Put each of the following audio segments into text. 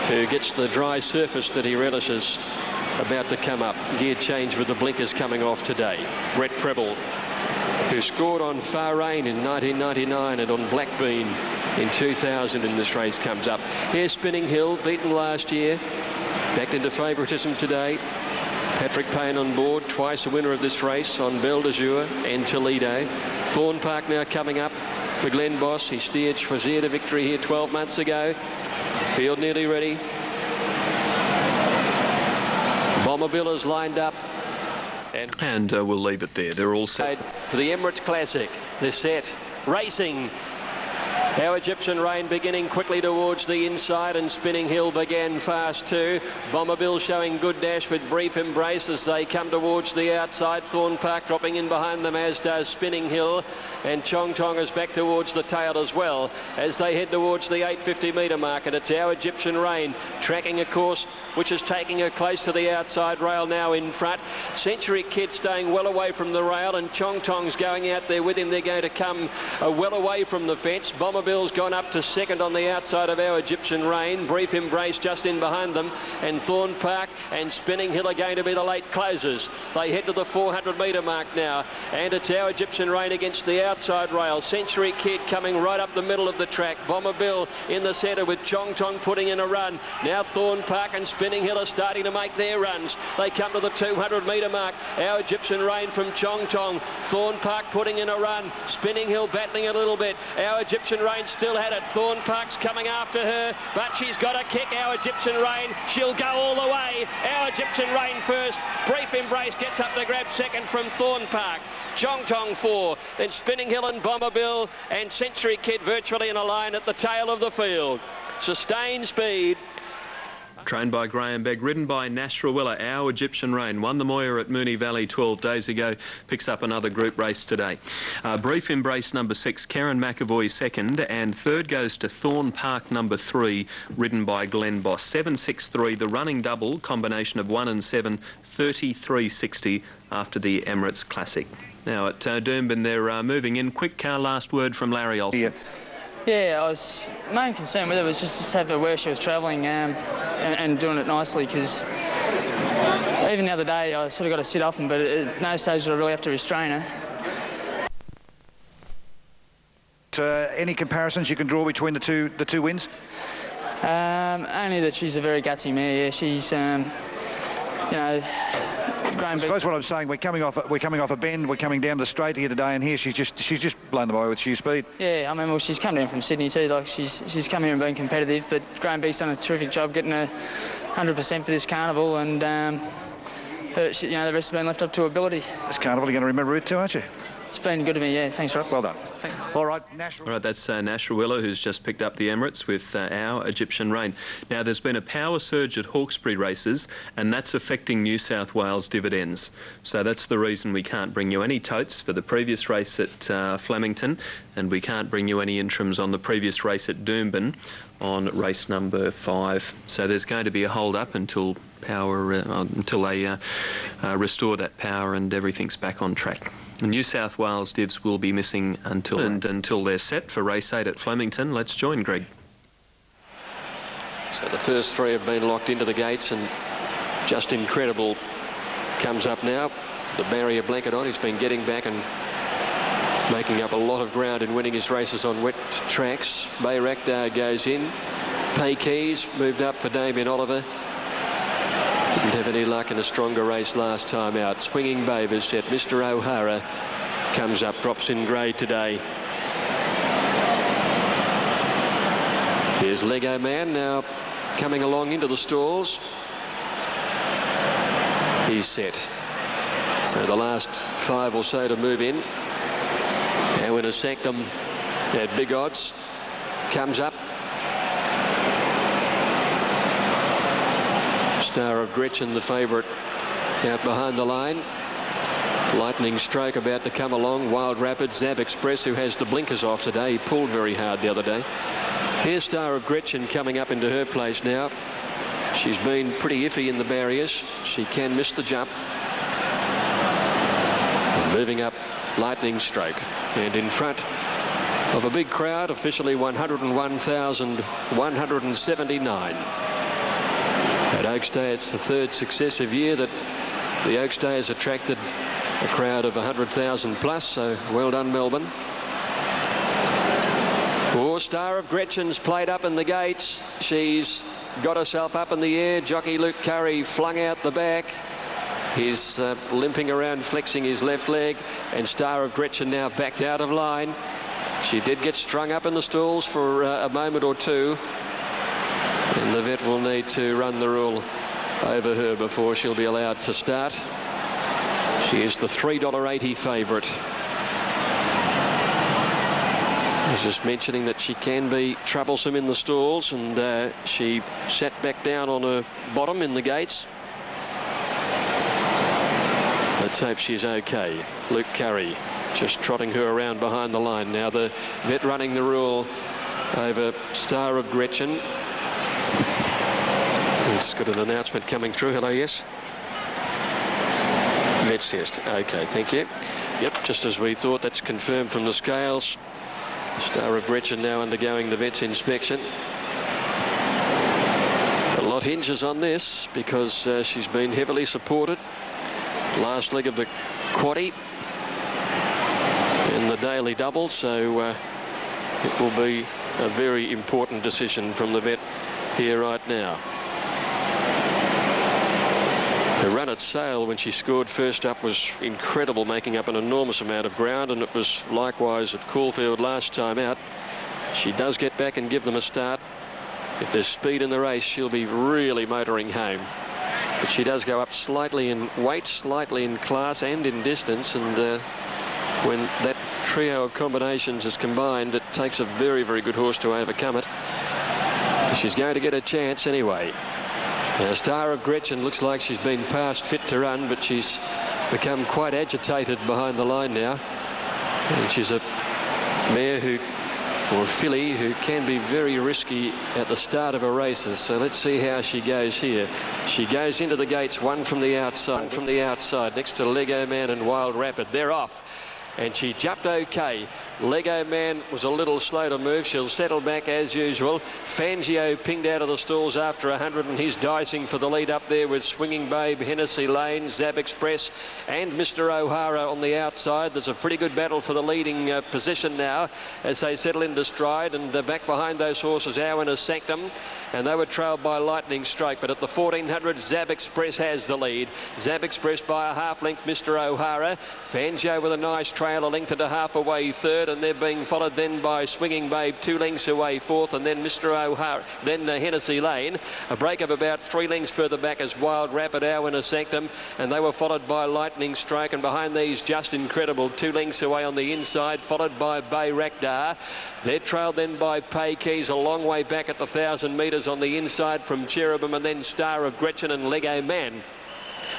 who gets the dry surface that he relishes about to come up. Gear change with the blinkers coming off today. Brett Preble, who scored on Fahrain in 1999 and on Blackbean in 2000 in this race, comes up. Here's Spinning Hill, beaten last year, backed into favouritism today. Patrick Payne on board, twice a winner of this race on Belle d'Azur and Toledo. Thorn Park now coming up for Glenn Boss. He steered Choisir to victory here 12 months ago. Field nearly ready. Bomberbill is lined up. And we'll leave it there. They're all set. For the Emirates Classic, they're set. Racing. Our Egyptian Rain beginning quickly towards the inside, and Spinning Hill began fast too. Bomberbill showing good dash with Brief Embrace as they come towards the outside. Thorn Park dropping in behind them, as does Spinning Hill, and Chong Tong is back towards the tail as well as they head towards the 850 metre mark. And it's Our Egyptian Rain tracking a course which is taking her close to the outside rail now in front. Century Kid staying well away from the rail, and Chong Tong's going out there with him. They're going to come well away from the fence. Bomberbill's gone up to second on the outside of Our Egyptian Rain. Brief Embrace just in behind them, and Thorn Park and Spinning Hill are going to be the late closers. They head to the 400 metre mark now, and it's Our Egyptian Rain against the outside rail. Century Kid coming right up the middle of the track. Bomberbill in the centre with Chong Tong putting in a run. Now Thorn Park and Spinning Hill are starting to make their runs. They come to the 200 metre mark. Our Egyptian Rain from Chong Tong. Thorn Park putting in a run. Spinning Hill battling a little bit. Our Egyptian Rain still had it. Thorn Park's coming after her, but she's got a kick. Our Egyptian Rain, she'll go all the way. Our Egyptian Rain first. Brief Embrace gets up to grab second from Thorn Park. Chong Tong 4, then Spinning Hill and Bomberbill, and Century Kid virtually in a line at the tail of the field. Sustained speed. Trained by Graham Begg, ridden by Nash Rawiller. Our Egyptian Rain won the Moir at Moonee Valley 12 days ago, picks up another group race today. Brief Embrace number 6, Karen McAvoy second, and third goes to Thorn Park number 3, ridden by Glenn Boss. 7.63, the running double, combination of 1 and 7, 33.60 after the Emirates Classic. Now at Doomben, they're moving in. Quick car, last word from Larry Olsen. Yeah, main concern with it was just to have her where she was travelling and doing it nicely, because even the other day I sort of got to sit off them, but at no stage did I really have to restrain her. Any comparisons you can draw between the two wins? Only that she's a very gutsy mare. Yeah, she's you know. I suppose what I'm saying, we're coming off a bend, we're coming down the straight here today, and here she's just blown them away with sheer speed. Yeah, I mean, well, she's come down from Sydney too. Like she's come here and been competitive, but Graham Beek's done a terrific job getting her 100% for this carnival, and the rest has been left up to ability. This carnival, you're going to remember it too, aren't you? It's been good to me, yeah. Thanks, Rob. Well done. Thanks. All right, Nash. All right, that's Nash Rawiller, who's just picked up the Emirates with Our Egyptian Rain. Now, there's been a power surge at Hawkesbury races, and that's affecting New South Wales dividends. So that's the reason we can't bring you any totes for the previous race at Flemington, and we can't bring you any interims on the previous race at Doomben on race number 5. So there's going to be a hold up until they restore that power and everything's back on track. The New South Wales divs will be missing until they're set for race 8 at Flemington. Let's join Greg. So the first 3 have been locked into the gates, and Just Incredible comes up now. The barrier blanket on. He's been getting back and making up a lot of ground in winning his races on wet tracks. Bayraktar goes in. Pay Keys moved up for Damien Oliver. Didn't have any luck in a stronger race last time out. Swinging Babe is set. Mr. O'Hara comes up, drops in grade today. Here's Lego Man now coming along into the stalls. He's set. So the last 5 or so to move in. Now in a Sanctum at big odds comes up. Star of Gretchen, the favourite, out behind the line. Lightning Stroke about to come along. Wild Rapids, Zab Express, who has the blinkers off today. He pulled very hard the other day. Here's Star of Gretchen coming up into her place now. She's been pretty iffy in the barriers. She can miss the jump. Moving up, Lightning Stroke. And in front of a big crowd, officially 101,179. At Oaks Day, it's the third successive year that the Oaks Day has attracted a crowd of 100,000 plus, so well done, Melbourne. Star of Gretchen's played up in the gates. She's got herself up in the air. Jockey Luke Curry flung out the back. He's limping around, flexing his left leg, and Star of Gretchen now backed out of line. She did get strung up in the stalls for a moment or two, and the vet will need to run the rule over her before she'll be allowed to start. She is the $3.80 favourite. I was just mentioning that she can be troublesome in the stalls, and she sat back down on her bottom in the gates. Let's hope she's okay. Luke Curry just trotting her around behind the line. Now the vet running the rule over Star of Gretchen. It's got an announcement coming through. Hello, yes? Vet's test. Okay, thank you. Yep, just as we thought, that's confirmed from the scales. Star of Gretchen now undergoing the vet's inspection. A lot hinges on this because she's been heavily supported. Last leg of the quaddie in the daily double, so it will be a very important decision from the vet here right now. Her run at Sale when she scored first up was incredible, making up an enormous amount of ground, and it was likewise at Caulfield last time out. She does get back and give them a start. If there's speed in the race, she'll be really motoring home. But she does go up slightly in weight, slightly in class and in distance, and when that trio of combinations is combined, it takes a very, very good horse to overcome it. She's going to get a chance anyway. Now, Star of Gretchen looks like she's been past fit to run, but she's become quite agitated behind the line now. And she's a mare or filly who can be very risky at the start of her races. So let's see how she goes here. She goes into the gates, one from the outside, next to Lego Man and Wild Rapid. They're off. And she jumped okay. Lego Man was a little slow to move. She'll settle back as usual. Fangio pinged out of the stalls after 100, and he's dicing for the lead up there with Swinging Babe, Hennessy Lane, Zab Express and Mr. O'Hara on the outside. There's a pretty good battle for the leading position now as they settle into stride, and back behind those horses, Our Sanctum, and they were trailed by Lightning Strike. But at the 1400, Zab Express has the lead. Zab Express by a half length, Mr. O'Hara. Fangio with a nice trail, a length and a half away third, and they're being followed then by Swinging Babe, 2 lengths away fourth, and then Mr. O'Hara, then Hennessy Lane. A break of about 3 lengths further back as Wild Rapid, Our Sanctum, and they were followed by Lightning Strike, and behind these Just Incredible, 2 lengths away on the inside, followed by Bayraktar. They're trailed then by Pay Keys a long way back at the 1,000 metres on the inside from Cherubim, and then Star of Gretchen and Lego Man.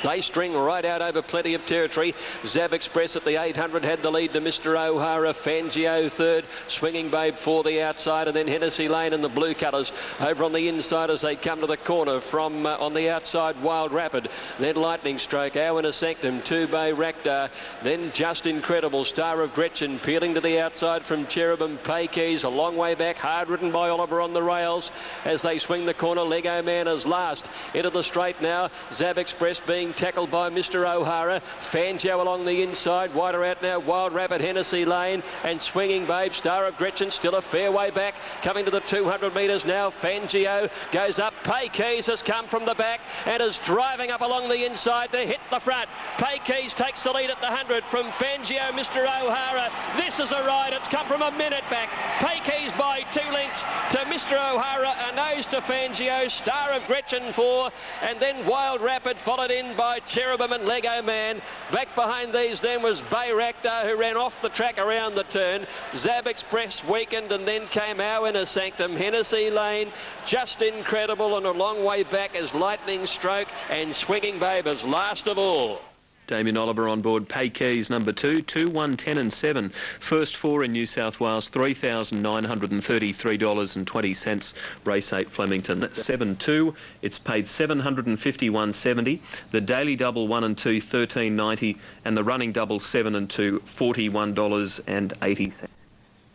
They string right out over plenty of territory. Zab Express at the 800 had the lead to Mr. O'Hara. Fangio third. Swinging Babe for the outside, and then Hennessy Lane and the blue colours over on the inside as they come to the corner from on the outside, Wild Rapid. Then Lightning Stroke, Our Sanctum, 2 Bayraktar. Then Just Incredible, Star of Gretchen peeling to the outside from Cherubim. Pay Keys a long way back, hard ridden by Oliver on the rails as they swing the corner. Lego Man is last. Into the straight now. Zab Express being tackled by Mr. O'Hara. Fangio along the inside, wider out now, Wild Rapid, Hennessy Lane and Swinging Babe. Star of Gretchen still a fair way back, coming to the 200 metres now. Fangio goes up. Pay Keys has come from the back and is driving up along the inside to hit the front. Pay Keys takes the lead at the 100 from Fangio, Mr. O'Hara. This is a ride. It's come from a minute back. Pay Keys by 2 lengths to Mr. O'Hara, a nose to Fangio. Star of Gretchen 4, and then Wild Rapid followed in by Cherubim and Lego Man. Back behind these then was Bayraktar, who ran off the track around the turn. Zab Express weakened, and then came Our Sanctum, Hennessy Lane, Just Incredible, and a long way back as Lightning Stroke, and Swinging Babe as last of all. Damien Oliver on board. Pay Keys number 2, 2, 1, 10 and 7. First 4 in New South Wales, $3,933.20. Race 8 Flemington. 7-2. It's paid $751.70. The daily double 1 and 2, $13.90, and the running double 7 and 2, $41.80.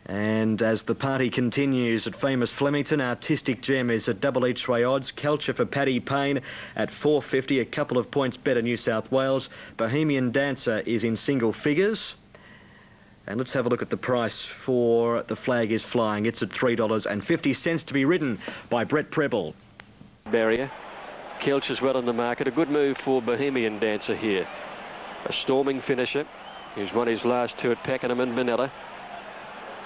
And as the party continues at Famous Flemington, Artistic Gem is at double each way odds. Kelcher for Paddy Payne at 4.50, a couple of points better New South Wales. Bohemian Dancer is in single figures. And let's have a look at the price for The Flag is Flying. It's at $3.50 to be ridden by Brett Preble. Barrier. Kelcher's well in the market. A good move for Bohemian Dancer here. A storming finisher. He's won his last two at Pakenham and Manila.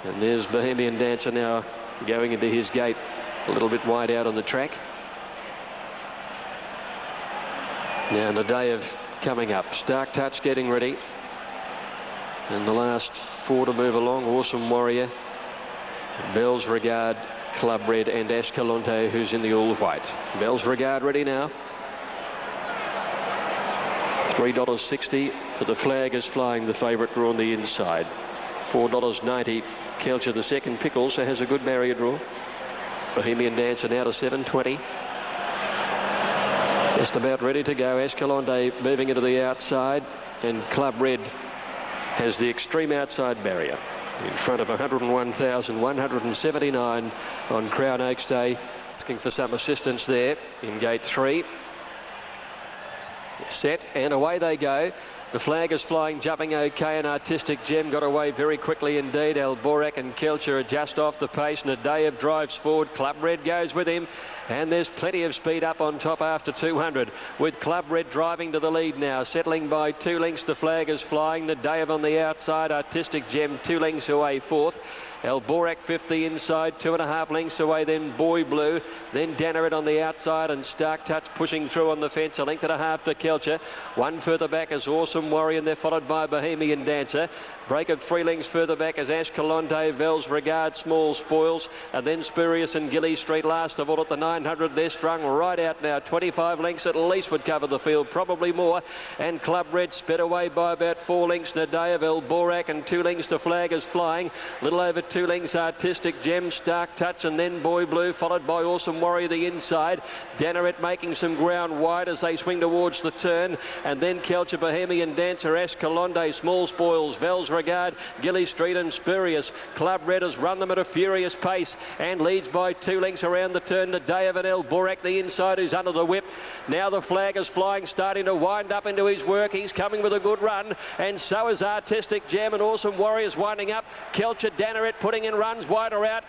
And there's Bohemian Dancer now going into his gate a little bit wide out on the track. Now the day of coming up. Stark Touch getting ready. And the last four to move along. Awesome Warrior, Bell's Regard, Club Red and Escalante, who's in the all white. Bell's Regard ready now. $3.60 for The Flag is Flying, the favourite draw on the inside. $4.90. Kelcher the second pick also has a good barrier draw. Bohemian Dancer now to $7.20. Just about ready to go. Escalante moving into the outside, and Club Red has the extreme outside barrier in front of 101,179 on Crown Oaks Day. Asking for some assistance there in gate 3. Set and away they go. The Flag is Flying, jumping okay, and Artistic Gem got away very quickly indeed. Alborak and Kelcher are just off the pace, and Nadeyev drives forward. Club Red goes with him, and there's plenty of speed up on top after 200, with Club Red driving to the lead now, settling by 2 lengths. The Flag is Flying. Nadeyev on the outside, Artistic Gem 2 lengths away fourth. Alborak fifth the inside, 2.5 lengths away, then Boy Blue, then Danaret on the outside, and Stark Touch pushing through on the fence, 1.5 lengths to Kelcher. One further back is Awesome Warrior, and they're followed by Bohemian Dancer. Break of 3 lengths further back is Escalante, Bell's Regard, Small Spoils, and then Spurious and Gilly Street last of all at the 900. They're strung right out now. 25 lengths at least would cover the field, probably more. And Club Red sped away by about 4 lengths. Nadeyev, Alborak, and 2 lengths to Flag is Flying. Little over 2 lengths Artistic Gem, Stark Touch, and then Boy Blue, followed by Awesome Warrior the inside. Danaret making some ground wide as they swing towards the turn, and then Kelcher, Bohemian Dancer, Escalante, Small Spoils, Bell's Regard, Gilly Street and Spurious. Club Red has run them at a furious pace and leads by 2 lengths around the turn. Nadeyev and Alborak the inside, who's under the whip. Now the Flag is Flying, starting to wind up into his work. He's coming with a good run, and so is Artistic Gem, and Awesome Warriors winding up. Kelcher, Danaret putting in runs wider out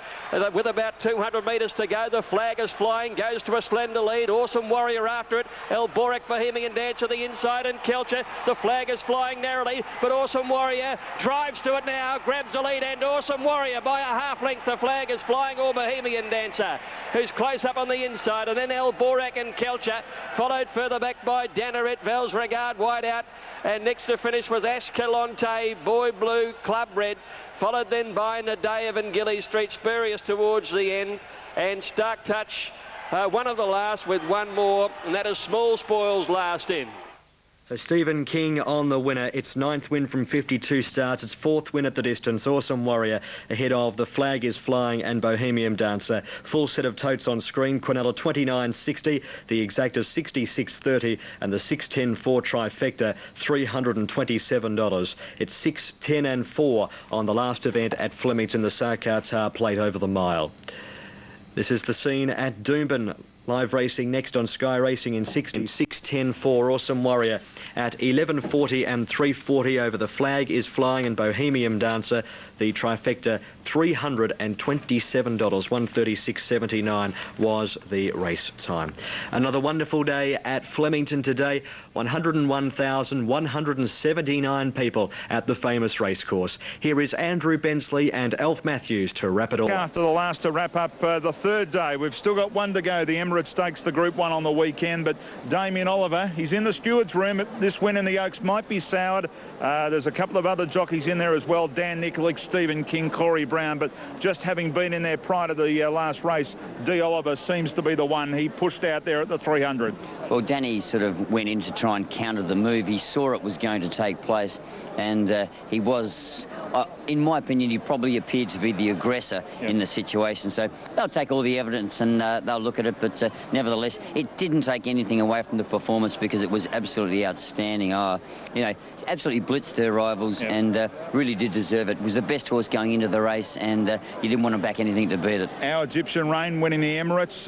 with about 200 metres to go. The Flag is Flying, goes to a slender lead. Awesome Warrior after it. Alborak, Bohemian Dancer the inside, and Kelcher. The Flag is Flying narrowly, but Awesome Warrior drives to it now, grabs the lead, and Awesome Warrior by a 1/2 length. The Flag is Flying or Bohemian Dancer, who's close up on the inside, and then Alborak and Kelcher, followed further back by Danaret, Bell's Regard wide out, and next to finish was Escalante, Boy Blue, Club Red, followed then by Nadeyev and Gilly Street. Spurious towards the end, and Stark Touch one of the last with one more, and that is Small Spoils last in. So Stephen King on the winner. It's 9th win from 52 starts. It's 4th win at the distance. Awesome Warrior ahead of The Flag is Flying and Bohemian Dancer. Full set of totes on screen. Quinella 29.60, the Exacta 66.30, and the 6.10 trifecta $327. It's 6.10 and 4 on the last event at Flemington, the Sarkartar Plate over the mile. This is the scene at Doomben. Live racing next on Sky Racing in 6.10 for Awesome Warrior at 11.40 and 3.40 over The Flag is Flying and Bohemian Dancer. The trifecta $327, 136.79 was the race time. Another wonderful day at Flemington today. 101,179 people at the famous racecourse. Here is Andrew Bensley and Alf Matthews to wrap it all. After the last to wrap up the third day, we've still got one to go. The Emirates Stakes, the Group 1 on the weekend, but Damien Oliver, he's in the steward's room. This win in the Oaks might be soured. There's a couple of other jockeys in there as well. Dan Nikolic, Stephen King, Corey Brown, but just having been in there prior to the last race, D. Oliver seems to be the one. He pushed out there at the 300. Well, Danny sort of went in to try and counter the move. He saw it was going to take place, and he was, in my opinion, he probably appeared to be the aggressor in the situation. So they'll take all the evidence and they'll look at it, but nevertheless, it didn't take anything away from the performance because it was absolutely outstanding. You know, absolutely blitzed her rivals and really did deserve it. It was the best horse going into the race, and you didn't want to back anything to beat it. Our Egyptian Rain winning the Emirates.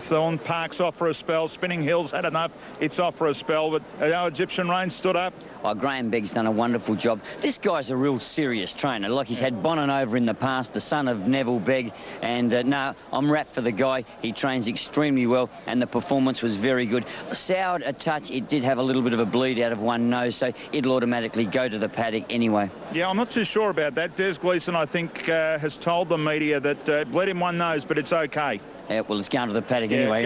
Thorn Park's off for a spell. Spinning Hills had enough. It's off for a spell, but our Egyptian Rain stood up. Oh, Graham Begg's done a wonderful job. This guy's a real serious trainer. Like, he's had Bonnen over in the past, the son of Neville Begg, and no, I'm wrapped for the guy. He trains extremely well, and the performance was very good. Soured a touch. It did have a little bit of a bleed out of one nose, so it'll automatically go to the paddock anyway. Yeah, I'm not too sure about that. Des Gleeson, I think, has told the media that it bled in one nose, but it's okay. Well, it's going to the paddock anyway.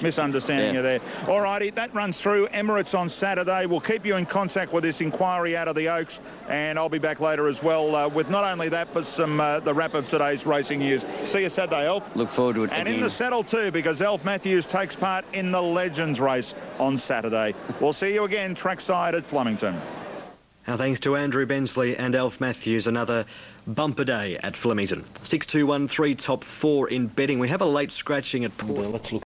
Misunderstanding you there. All righty, that runs through Emirates on Saturday. We'll keep you in contact with this inquiry out of the Oaks, and I'll be back later as well with not only that, but some the wrap of today's racing news. See you Saturday, Elf. Look forward to it. And again. in the saddle too, because Elf Matthews takes part in the Legends race on Saturday. We'll see you again trackside at Flemington. Our thanks to Andrew Bensley and Alf Matthews. Another bumper day at Flemington. 6-2-1-3 top 4 in betting. We have a late scratching at... Let's look